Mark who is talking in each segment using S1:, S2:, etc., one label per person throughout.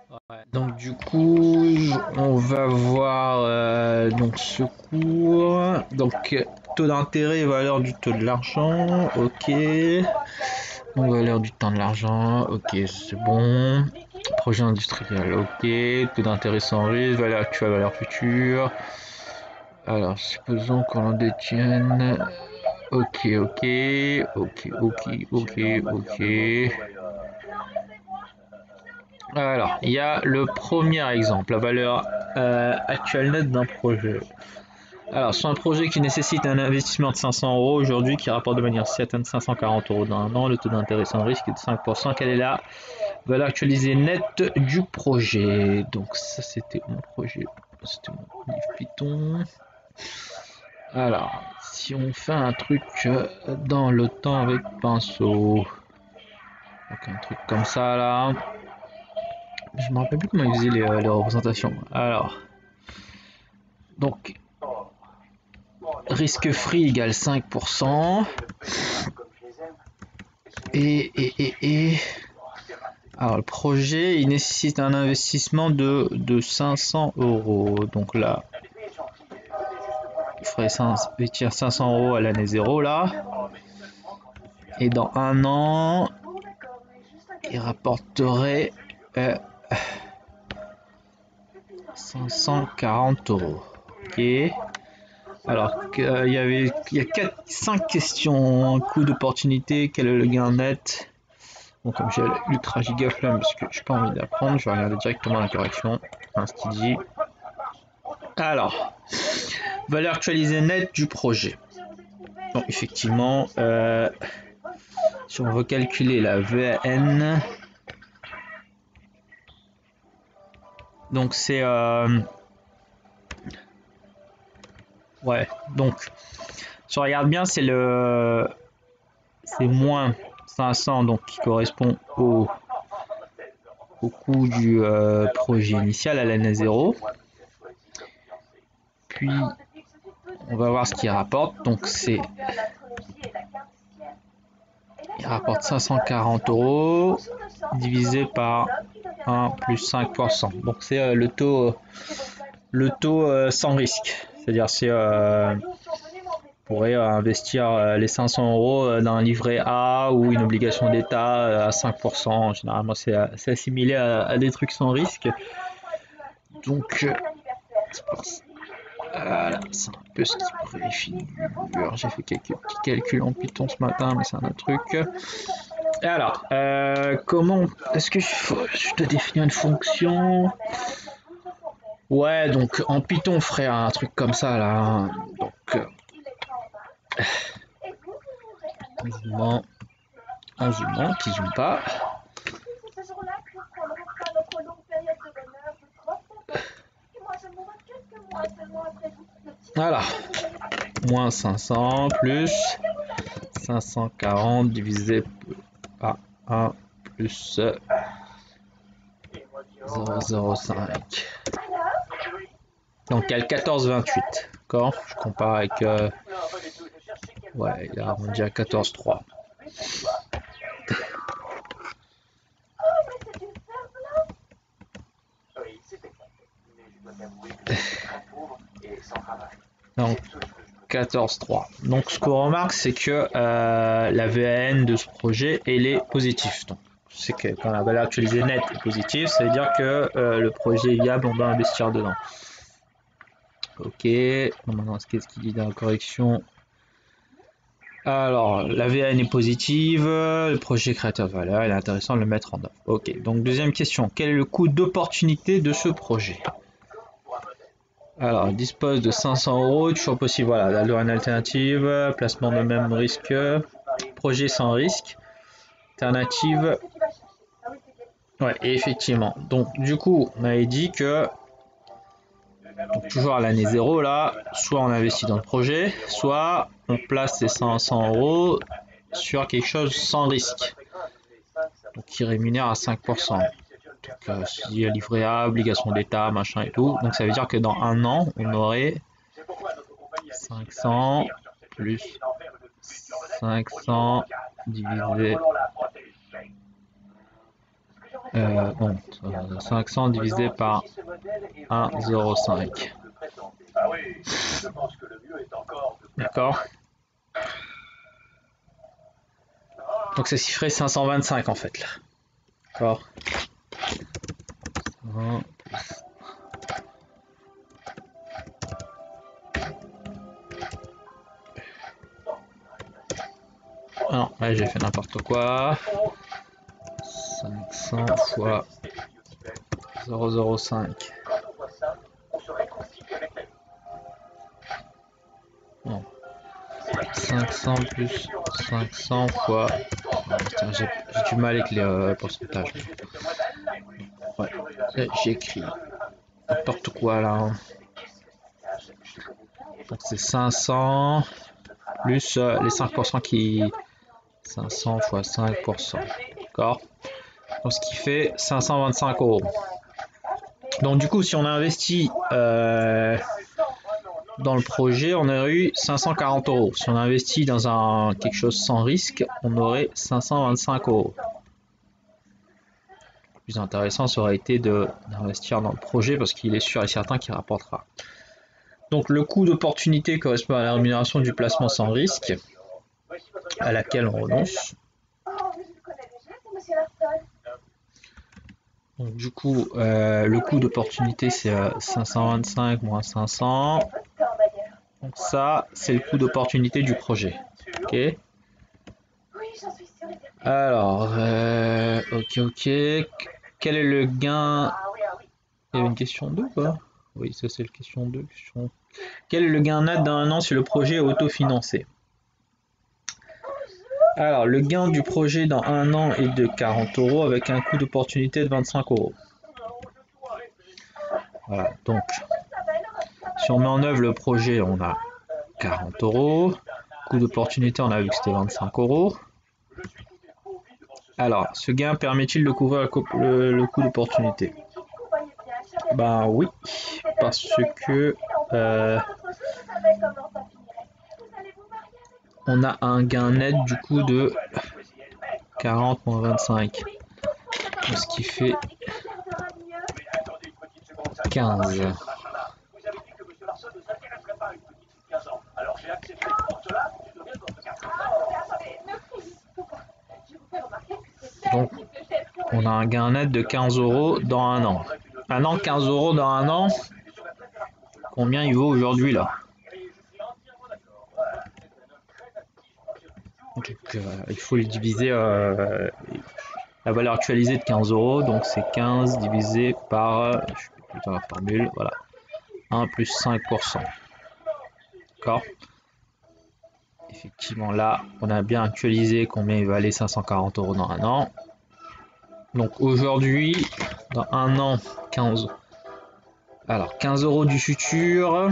S1: Ouais. Donc du coup, on va voir donc ce cours. Donc taux d'intérêt, valeur du taux de l'argent, ok. Donc valeur du temps de l'argent, ok, c'est bon. Projet industriel, ok. Taux d'intérêt sans risque, valeur actuelle, valeur future. Alors supposons qu'on en détienne. Ok, ok, ok, ok, ok, ok. Alors, il y a le premier exemple, la valeur actuelle nette d'un projet. Alors, sur un projet qui nécessite un investissement de 500 euros aujourd'hui, qui rapporte de manière certaine 540 euros dans un an, le taux d'intérêt sans risque est de 5%. Quelle est la valeur actualisée nette du projet? Donc, ça, c'était mon projet, c'était mon livre Python. Alors, si on fait un truc dans le temps avec pinceau, donc un truc comme ça là. Je me rappelle plus comment ils faisaient les représentations. Alors, donc, risque free égale 5%. Et alors, le projet, il nécessite un investissement de 500 euros. Donc là, il ferait investir 500 euros à l'année 0 là. Et dans un an, il rapporterait 540 euros. Ok. Alors, il y a 5 questions. Coût d'opportunité, quel est le gain net? Bon, comme j'ai l'ultra giga flamme parce que j'ai pas envie d'apprendre, je vais regarder directement la correction. Instigi. Alors, valeur actualisée nette du projet. Donc, effectivement, si on veut calculer la VAN, donc c'est ouais, donc si on regarde bien, c'est moins 500, donc qui correspond au coût du projet initial à l'année 0. Puis on va voir ce qu'il rapporte. Donc c'est, il rapporte 540 euros divisé par 1 plus 5%. Donc c'est le taux sans risque. C'est-à-dire c'est pourrait investir les 500 euros dans un livret A ou une obligation d'État à 5%. Généralement, c'est assimilé à des trucs sans risque. Donc, voilà, c'est un peu ce qui préfigure. J'ai fait quelques petits calculs en Python ce matin, mais c'est un autre truc. Alors, comment est-ce que je dois définir une fonction? Ouais, donc en Python, on ferait un truc comme ça là. Donc, en zoomant, qui zoome pas. Voilà. Moins 500 plus 540 divisé par 1 plus 0,05. Donc il y a le 14,28. D'accord? Je compare avec... ouais, il a arrondi à 14,3. Donc 14,3. Donc ce qu'on remarque, c'est que la VAN de ce projet, elle est positive. Donc c'est que quand la valeur actualisée nette est positive, ça veut dire que le projet est viable, on doit investir dedans. Ok, bon, maintenant qu'est-ce qu'il dit dans la correction? Alors, la VAN est positive, le projet créateur de valeur, il est intéressant de le mettre en œuvre. Ok, donc deuxième question, quel est le coût d'opportunité de ce projet? Alors, dispose de 500 euros, toujours possible, voilà, la loi alternative, placement de même risque, projet sans risque, alternative, ouais, et effectivement. Donc, du coup, on avait dit que, donc, toujours à l'année 0, là, soit on investit dans le projet, soit on place ces 500 euros sur quelque chose sans risque, donc qui rémunère à 5%. Donc, s'il y a livret A, obligation d'État, machin et tout, donc ça veut dire que dans un an, on aurait 500 plus 500 divisé bon, 500 divisé par 1,05. D'accord. Donc c'est chiffré 525 en fait là. D'accord. Ah non, là j'ai fait n'importe quoi. 500 fois 0,05. Non. 500 plus 500 fois... J'ai du mal avec les pourcentages. Ouais, j'ai écrit n'importe quoi là. Donc c'est 500 plus les 5% qui... 500 fois 5%. D'accord. Donc ce qui fait 525 euros. Donc du coup, si on a investi dans le projet, on aurait eu 540 euros. Si on a investi dans quelque chose sans risque, on aurait 525 euros. Le plus intéressant, ça aurait été d'investir dans le projet parce qu'il est sûr et certain qu'il rapportera. Donc le coût d'opportunité correspond à la rémunération du placement sans risque à laquelle on renonce. Donc du coup, le coût d'opportunité c'est 525 moins 500. Donc ça, c'est le coût d'opportunité du projet. Ok. Alors, ok. Quel est le gain? Il y avait une question 2 ou pas? Oui, ça c'est la question 2. Quel est le gain net dans un an si le projet est autofinancé? Alors, le gain du projet dans un an est de 40 euros avec un coût d'opportunité de 25 euros. Voilà, donc, si on met en œuvre le projet, on a 40 euros. Coût d'opportunité, on a vu que c'était 25 euros. Alors, ce gain permet-il de couvrir le coût d'opportunité? Ben oui, parce que on a un gain net du coup de 40 moins 25, ce qui fait 15. Donc, on a un gain net de 15 euros dans un an. Un an, 15 euros dans un an, combien il vaut aujourd'hui là? Donc, il faut le diviser, la valeur actualisée de 15 euros, donc c'est 15 divisé par, je sais plus dans la formule, voilà, 1 plus 5%. D'accord? Effectivement, là, on a bien actualisé combien il valait 540 euros dans un an. Donc aujourd'hui, dans un an, 15. Alors, 15 euros du futur,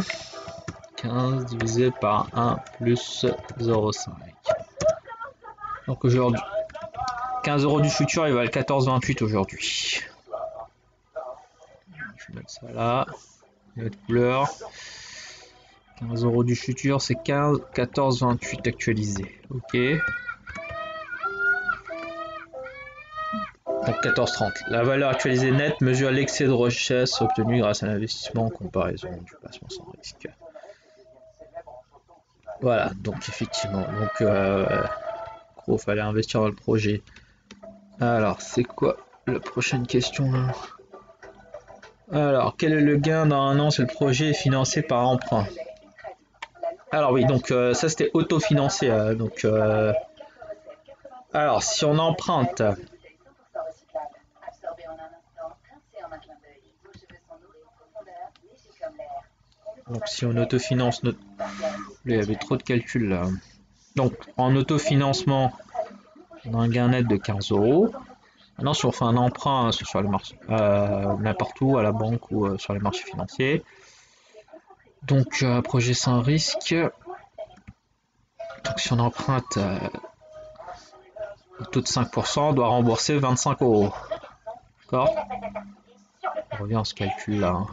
S1: 15 divisé par 1 plus 0,5. Donc aujourd'hui, 15 euros du futur, il valent 14,28 aujourd'hui. Je vais mettre ça là, notre couleur. 15 euros du futur, c'est 14,28 actualisé. Ok. Donc 14,30. La valeur actualisée nette mesure l'excès de richesse obtenu grâce à l'investissement en comparaison du placement sans risque. Voilà, donc effectivement, gros, fallait investir dans le projet. Alors, c'est quoi la prochaine question là? Alors, quel est le gain dans un an si le projet est financé par emprunt? Alors oui, donc ça c'était autofinancé. Alors, si on emprunte, donc si on autofinance notre... Il y avait trop de calculs là. Donc en autofinancement, on a un gain net de 15 euros. Maintenant, si on fait un emprunt sur les marchés, n'importe où, à la banque ou sur les marchés financiers, donc projet sans risque, donc si on emprunte au taux de 5%, on doit rembourser 25 euros. D'accord? On revient à ce calcul là.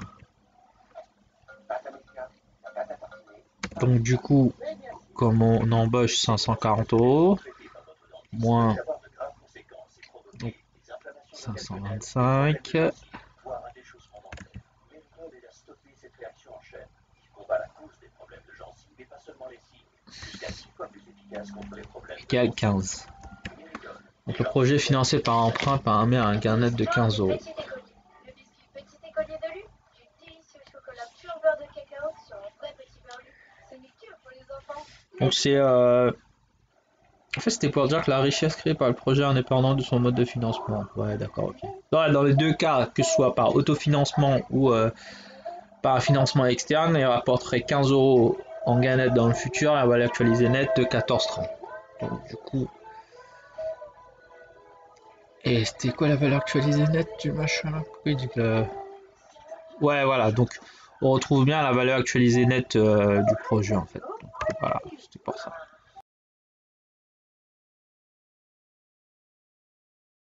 S1: Donc du coup, comme on embauche 540 euros, moins 525. Égale 15. Donc le projet financé par emprunt permet un gain net de 15 euros. Donc c'est en fait c'était pour dire que la richesse créée par le projet est indépendante de son mode de financement. Ouais d'accord, ok. Dans les deux cas, que ce soit par autofinancement ou par un financement externe, il rapporterait 15 euros en gain net dans le futur et la valeur actualisée nette de 14,30. Donc du coup... Et c'était quoi la valeur actualisée nette du machin là? Pourquoi il dit que... Ouais voilà, donc on retrouve bien la valeur actualisée nette du projet en fait. Donc voilà, c'était pour ça.